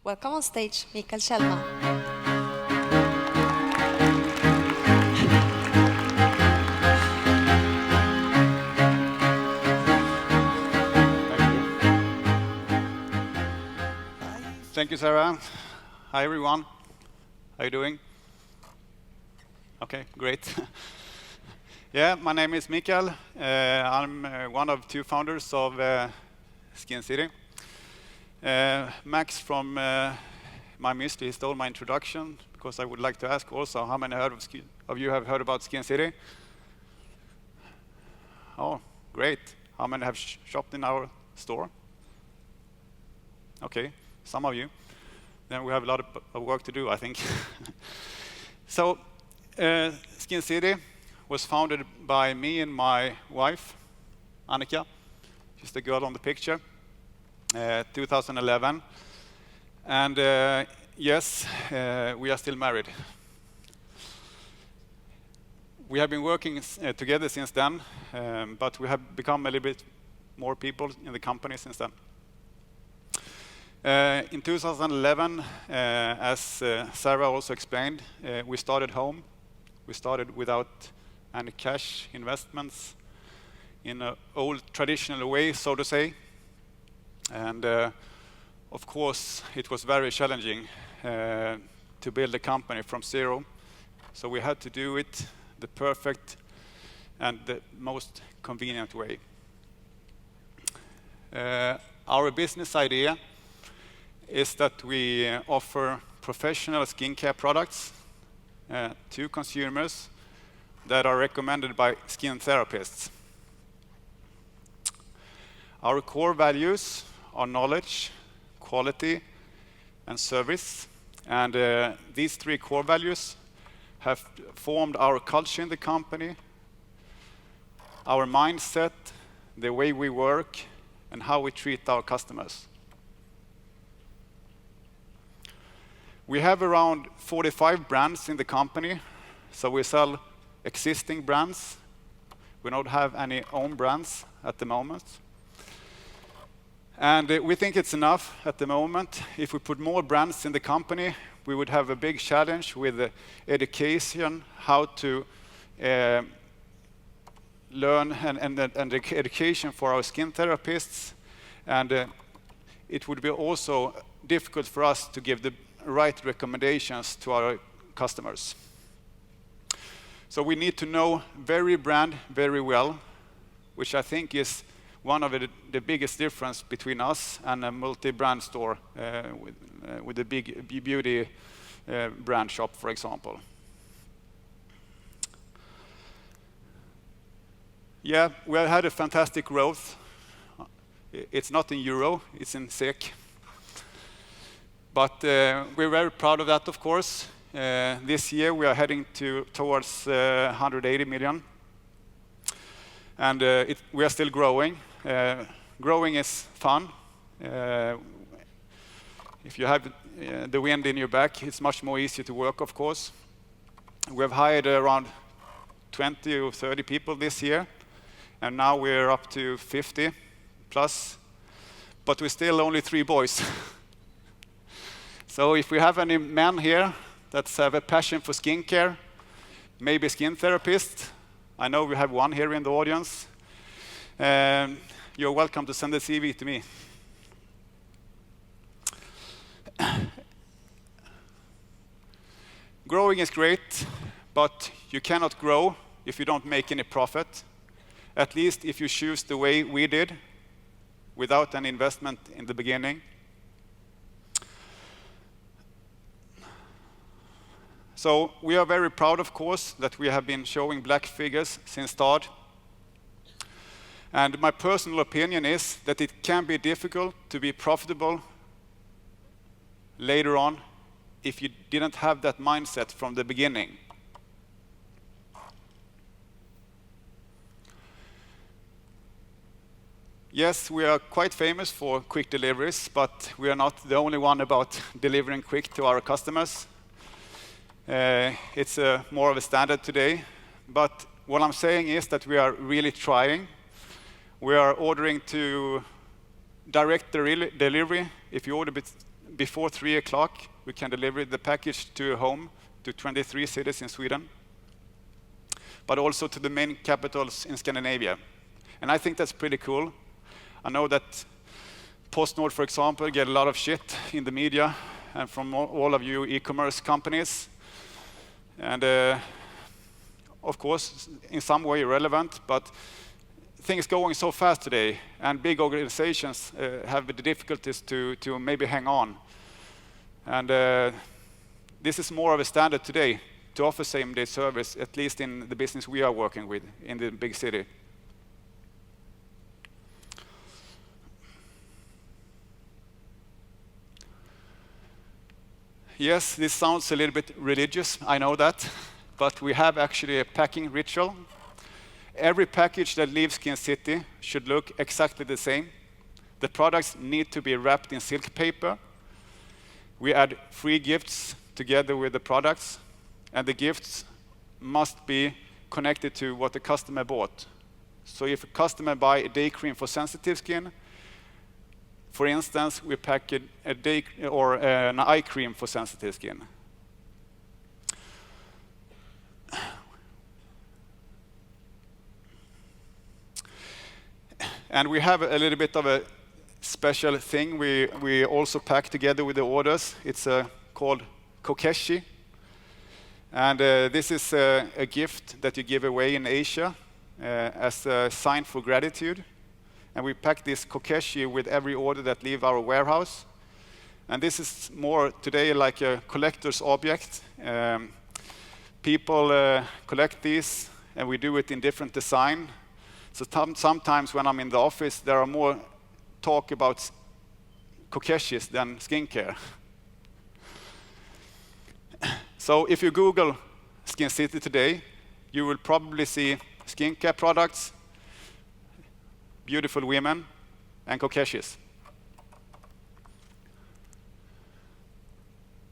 Welcome on stage, Mikael Kjellman. Thank you, Sarah. Hi, everyone. How are you doing? Okay, great. Yeah, my name is Mikael. I'm one of two founders of Skincity. Max from my mystery stole my introduction because I would like to ask also how many of you have heard about Skincity? Oh, great. How many have shopped in our store? Okay, some of you. Then we have a lot of work to do, I think. So, Skincity was founded by me and my wife, Annika. She's the girl on the picture. 2011. And yes, we are still married. We have been working together since then, but we have become a little bit more people in the company since then. In 2011, as Sarah also explained, we started home. We started without any cash investments in an old traditional way, so to say. And of course, it was very challenging to build a company from zero. So we had to do it the perfect and the most convenient way. Our business idea is that we offer professional skincare products to consumers that are recommended by skin therapists. Our core values are knowledge, quality, and service. And these three core values have formed our culture in the company, our mindset, the way we work, and how we treat our customers. We have around 45 brands in the company, so we sell existing brands. We don't have any own brands at the moment. And we think it's enough at the moment. If we put more brands in the company, we would have a big challenge with education, how to learn and education for our skin therapists. And it would be also difficult for us to give the right recommendations to our customers. So we need to know every brand very well, which I think is one of the biggest difference between us and a multi-brand store with a big beauty brand shop, for example. Yeah, we have had a fantastic growth. It's not in euro, it's in SEK. But we're very proud of that, of course. This year we are heading towards 180 million. And we are still growing. Growing is fun. If you have the wind in your back, it's much more easy to work, of course. We have hired around 20 or 30 people this year, and now we're up to 50 plus, but we're still only 3 boys. So if we have any men here that have a passion for skincare, maybe skin therapist, I know we have one here in the audience. You're welcome to send a CV to me. Growing is great, but you cannot grow if you don't make any profit. At least if you choose the way we did, without an investment in the beginning. So we are very proud, of course, that we have been showing black figures since start. And my personal opinion is that it can be difficult to be profitable later on if you didn't have that mindset from the beginning. Yes, we are quite famous for quick deliveries, but we are not the only one about delivering quick to our customers. It's more of a standard today. But what I'm saying is that we are really trying. We are ordering to direct delivery. If you order before 3 o'clock, we can deliver the package to your home to 23 cities in Sweden, but also to the main capitals in Scandinavia. And I think that's pretty cool. I know that PostNord, for example, get a lot of shit in the media and from all of you e-commerce companies. And of course, in some way relevant, but things going so fast today, and big organizations have the difficulties to maybe hang on. And this is more of a standard today to offer same-day service, at least in the business we are working with in the big city. Yes, this sounds a little bit religious, I know that, but we have actually a packing ritual. Every package that leaves Skincity should look exactly the same. The products need to be wrapped in silk paper. We add free gifts together with the products, and the gifts must be connected to what the customer bought. So if a customer buy a day cream for sensitive skin, for instance, we pack a day or an eye cream for sensitive skin. And we have a little bit of a special thing we also pack together with the orders. It's called kokeshi. And this is a gift that you give away in Asia as a sign for gratitude. And we pack this kokeshi with every order that leave our warehouse. And this is more today like a collector's object. People collect these, and we do it in different design. So sometimes when I'm in the office, there are more talk about kokeshis than skincare. So if you Google Skincity today, you will probably see skincare products, beautiful women, and kokeshis.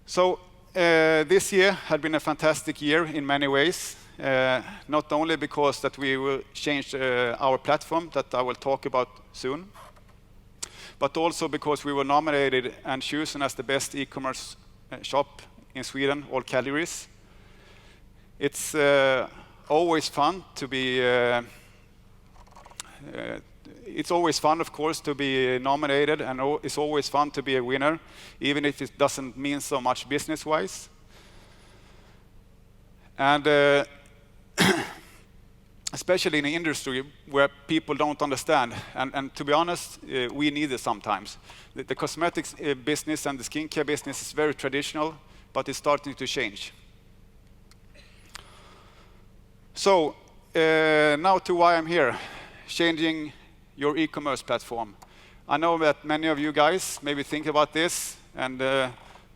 So this year had been a fantastic year in many ways. Not only because that we will change our platform that I will talk about soon, but also because we were nominated and chosen as the best e-commerce shop in Sweden, all categories. It's always fun to be. It's always fun, of course, to be nominated, and it's always fun to be a winner, even if it doesn't mean so much business-wise. And especially in the industry where people don't understand. And to be honest, we need it sometimes. The cosmetics business and the skincare business is very traditional, but it's starting to change. So now to why I'm here, changing your e-commerce platform. I know that many of you guys maybe think about this, and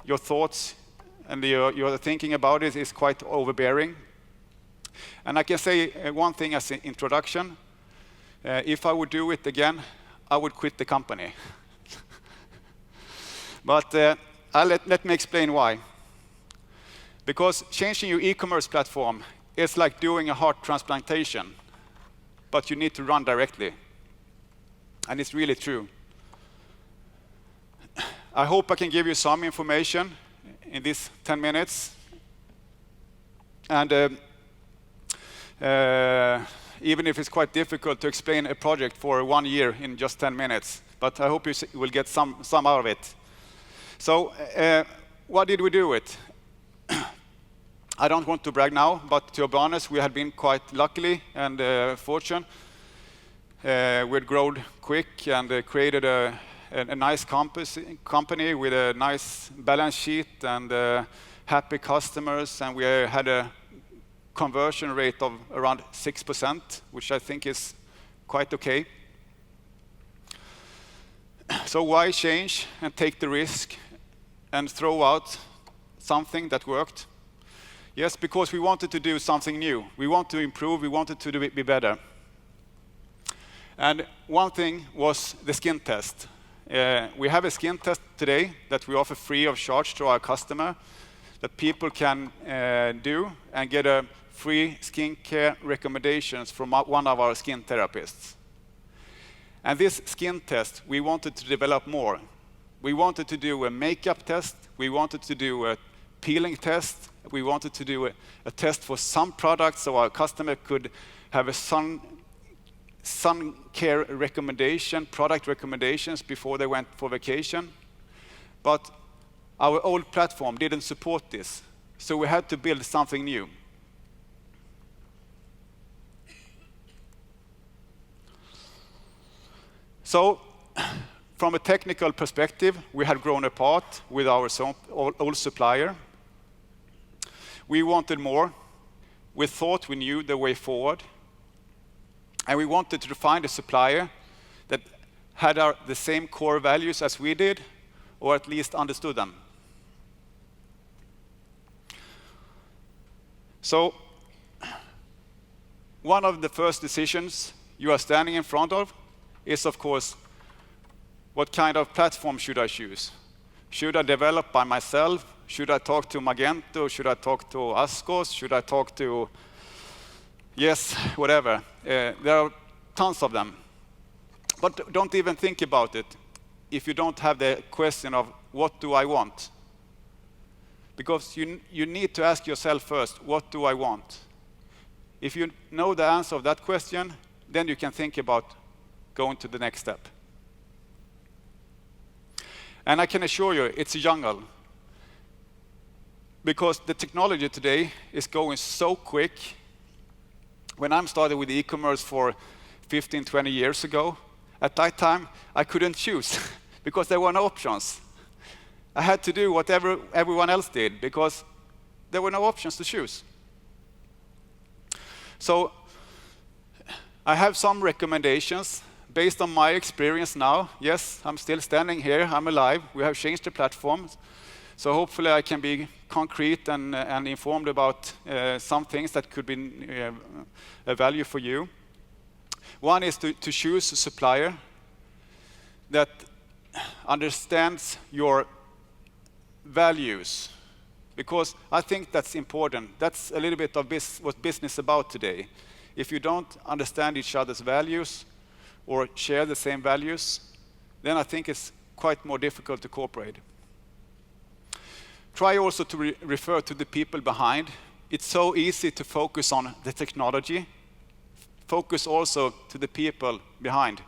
your thoughts and your thinking about it is quite overbearing. And I can say one thing as an introduction. If I would do it again, I would quit the company. But let me explain why. Because changing your e-commerce platform is like doing a heart transplantation, but you need to run directly. And it's really true. I hope I can give you some information in these 10 minutes. And even if it's quite difficult to explain a project for 1 year in just 10 minutes, but I hope you will get some out of it. So what did we do with? I don't want to brag now, but to be honest, we had been quite lucky and fortunate. We had grown quick and created a nice company with a nice balance sheet and happy customers, and we had a conversion rate of around 6%, which I think is quite okay. So why change and take the risk and throw out something that worked? Yes, because we wanted to do something new. We want to improve, we wanted to be better. And one thing was the skin test. We have a skin test today that we offer free of charge to our customer, that people can do and get a free skincare recommendations from one of our skin therapists. And this skin test, we wanted to develop more. We wanted to do a makeup test. We wanted to do a peeling test. We wanted to do a test for some products so our customer could have a sun care recommendation, product recommendations before they went for vacation. But our old platform didn't support this, so we had to build something new. So, from a technical perspective, we had grown apart with our old supplier. We wanted more. We thought we knew the way forward. And we wanted to find a supplier that had the same core values as we did, or at least understood them. So, one of the first decisions you are standing in front of is, of course, what kind of platform should I choose? Should I develop by myself? Should I talk to Magento? Should I talk to Ascos? Should I talk to, yes, whatever. There are tons of them. But don't even think about it if you don't have the question of, what do I want? Because you need to ask yourself first, what do I want? If you know the answer of that question, then you can think about going to the next step. And I can assure you, it's a jungle. Because the technology today is going so quick. When I started with e-commerce for 15, 20 years ago, at that time, I couldn't choose because there were no options. I had to do whatever everyone else did because there were no options to choose. So I have some recommendations based on my experience now. Yes, I'm still standing here, I'm alive. We have changed the platform. So hopefully I can be concrete and informed about some things that could be a value for you. One is to choose a supplier that understands your values, because I think that's important. That's a little bit of what business is about today. If you don't understand each other's values or share the same values, then I think it's quite more difficult to cooperate. Try also to refer to the people behind. It's so easy to focus on the technology. Focus also to the people behind.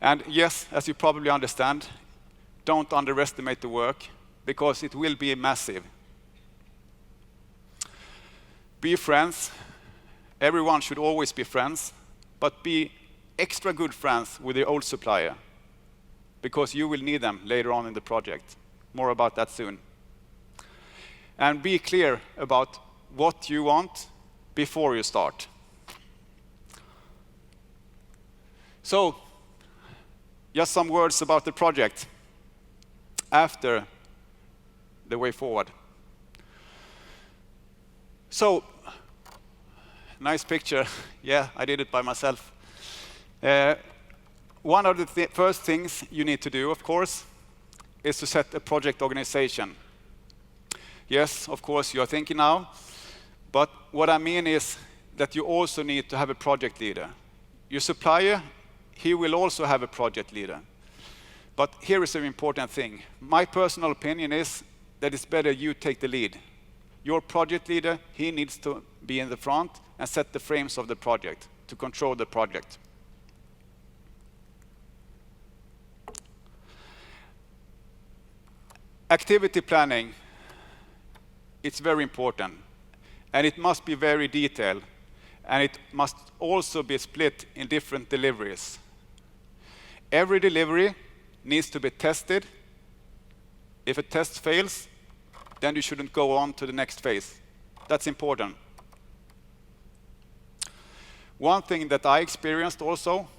And yes, as you probably understand, don't underestimate the work, because it will be massive. Be friends. Everyone should always be friends, but be extra good friends with the old supplier, because you will need them later on in the project. More about that soon. And be clear about what you want before you start. So, just some words about the project after the way forward. So, nice picture. Yeah, I did it by myself. One of the first things you need to do, of course, is to set a project organization. Yes, of course, you are thinking now, but what I mean is that you also need to have a project leader. Your supplier, he will also have a project leader. But here is an important thing. My personal opinion is that it's better you take the lead. Your project leader, he needs to be in the front and set the frames of the project, to control the project. Activity planning, it's very important, and it must be very detailed, and it must also be split in different deliveries. Every delivery needs to be tested. If a test fails, then you shouldn't go on to the next phase. That's important. One thing that I experienced also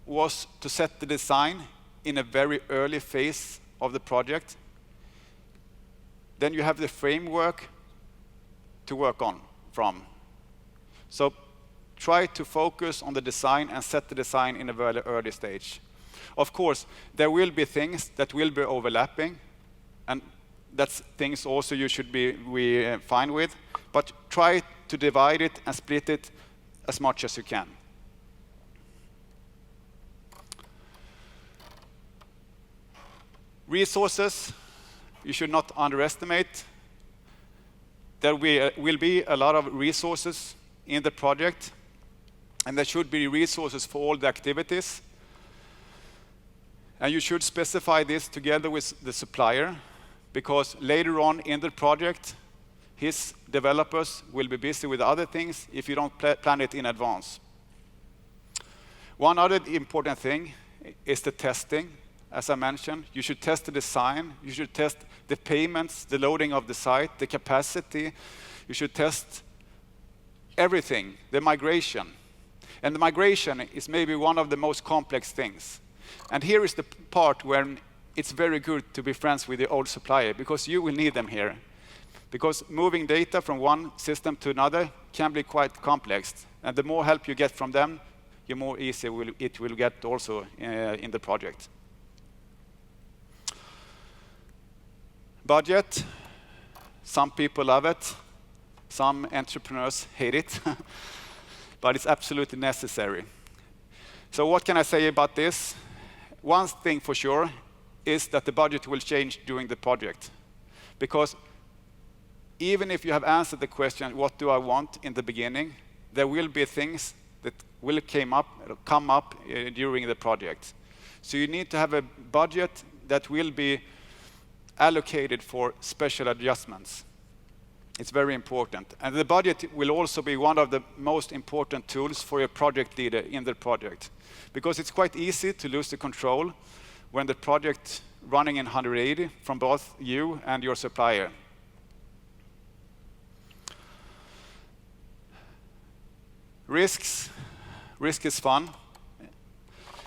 was to set the design in a very early phase of the project. Then you have the framework to work on from. So try to focus on the design and set the design in a very early stage. Of course, there will be things that will be overlapping, and that's things also you should be fine with, but try to divide it and split it as much as you can. Resources, you should not underestimate. There will be a lot of resources in the project, and there should be resources for all the activities. And you should specify this together with the supplier, because later on in the project, his developers will be busy with other things if you don't plan it in advance. One other important thing is the testing. As I mentioned, you should test the design, you should test the payments, the loading of the site, the capacity. You should test everything, the migration. And the migration is maybe one of the most complex things. And here is the part where it's very good to be friends with the old supplier, because you will need them here. Because moving data from one system to another can be quite complex. And the more help you get from them, the more easy it will get also in the project. Budget. Some people love it. Some entrepreneurs hate it. But it's absolutely necessary. So what can I say about this? One thing for sure is that the budget will change during the project. Because even if you have answered the question, what do I want in the beginning, there will be things that will come up during the project. So you need to have a budget that will be allocated for special adjustments. It's very important. And the budget will also be one of the most important tools for a project leader in the project. Because it's quite easy to lose the control when the project running in 180 from both you and your supplier. Risks. Risk is fun,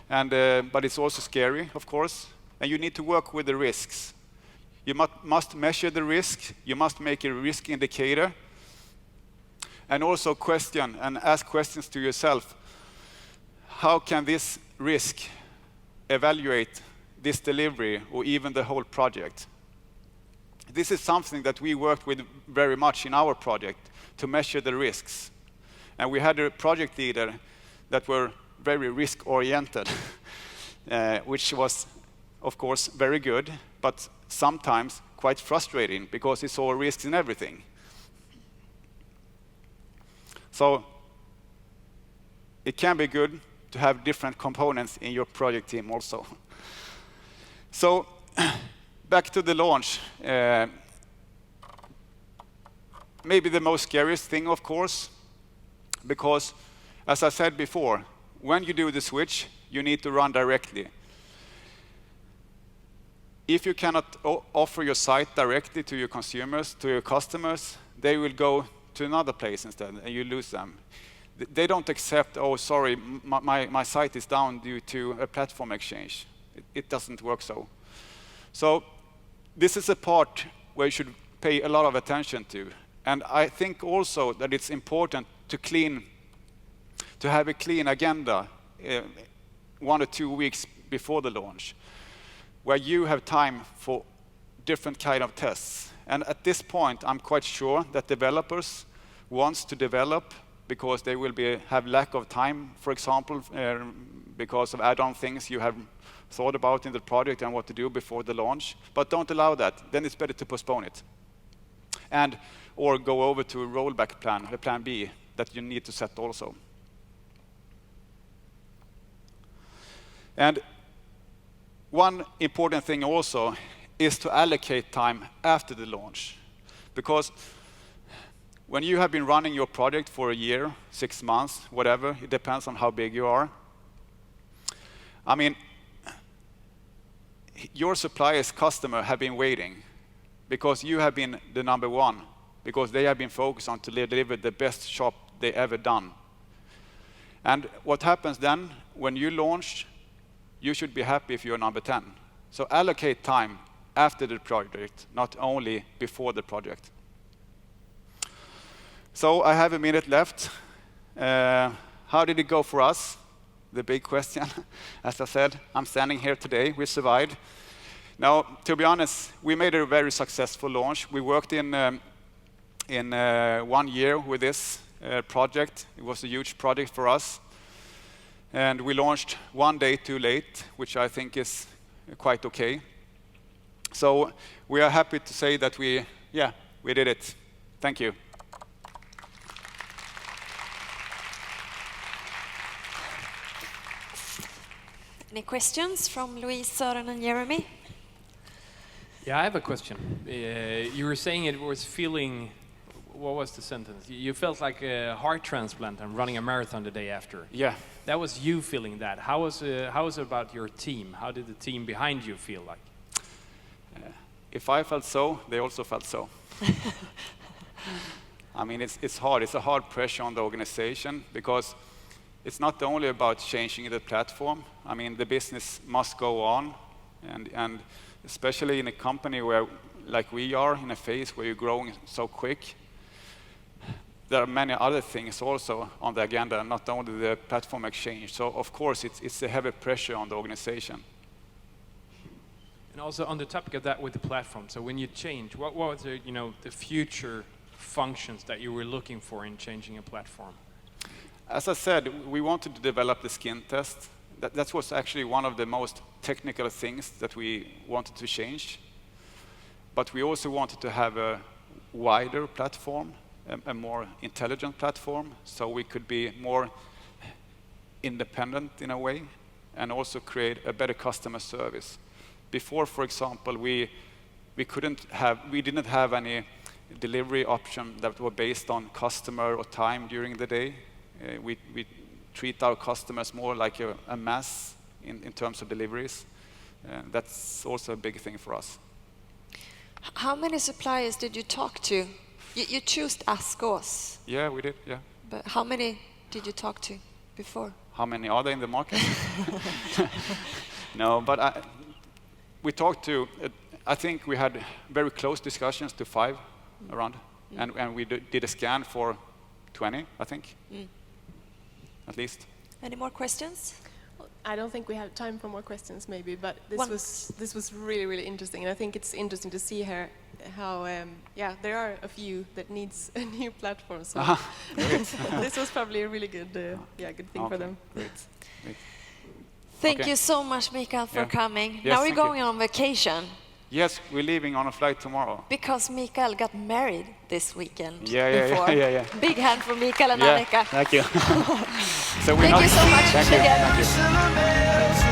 but it's also scary, of course. And you need to work with the risks. You must measure the risk. You must make a risk indicator. And also question and ask questions to yourself. How can this risk evaluate this delivery or even the whole project? This is something that we worked with very much in our project to measure the risks. And we had a project leader that were very risk-oriented, which was, of course, very good, but sometimes quite frustrating because he saw risks in everything. So it can be good to have different components in your project team also. So back to the launch. Maybe the most scariest thing, of course, because as I said before, when you do the switch, you need to run directly. If you cannot offer your site directly to your consumers, to your customers, they will go to another place instead, and you lose them. They don't accept, oh, sorry, my site is down due to a platform exchange. It doesn't work so. So this is a part where you should pay a lot of attention to. And I think also that it's important to have a clean agenda 1 or 2 weeks before the launch, where you have time for different kind of tests. And at this point, I'm quite sure that developers want to develop because they will have lack of time, for example, because of add-on things you have thought about in the project and what to do before the launch. But don't allow that. Then it's better to postpone it. Or go over to a rollback plan, a plan B, that you need to set also. And one important thing also is to allocate time after the launch. Because when you have been running your project for a year, 6 months, whatever, it depends on how big you are. I mean, your supplier's customer have been waiting because you have been the number one, because they have been focused on to deliver the best shop they ever done. And what happens then, when you launch, you should be happy if you're number 10. So allocate time after the project, not only before the project. So I have a minute left. How did it go for us? The big question. As I said, I'm standing here today. We survived. Now, to be honest, we made a very successful launch. We worked in 1 year with this project. It was a huge project for us. And we launched 1 day too late, which I think is quite okay. So we are happy to say that we did it. Thank you. Any questions from Louise, Søren, and Jeremy? Yeah, I have a question. You were saying it was feeling, what was the sentence? You felt like a heart transplant and running a marathon the day after. Yeah. That was you feeling that. How was it about your team? How did the team behind you feel like? If I felt so, they also felt so. I mean, it's hard. It's a hard pressure on the organization because it's not only about changing the platform. I mean, the business must go on, and especially in a company where, like we are, in a phase where you're growing so quick, there are many other things also on the agenda, not only the platform exchange. So, of course, it's a heavy pressure on the organization. And also on the topic of that with the platform, so when you change, what was the future functions that you were looking for in changing a platform? As I said, we wanted to develop the skin test. That was actually one of the most technical things that we wanted to change. But we also wanted to have a wider platform, a more intelligent platform, so we could be more independent in a way, and also create a better customer service. Before, for example, we didn't have any delivery option that were based on customer or time during the day. We treat our customers more like a mass in terms of deliveries. That's also a big thing for us. How many suppliers did you talk to? You chose Askås. Yeah, we did, yeah. But how many did you talk to before? How many are there in the market? No, but we talked to, I think we had very close discussions to 5 around, and we did a scan for 20, I think, at least. Any more questions? I don't think we have time for more questions, maybe, but this was really, really interesting, and I think it's interesting to see here how there are a few that needs a new platform. So this was probably a really good thing for them. Great. Thank you so much, Mikael, for coming. Yes, now we're going on vacation. Yes, we're leaving on a flight tomorrow. Because Mikael got married this weekend. Yeah. Big hand for Mikael and Annika. Thank you. Thank you so much again. Thank you.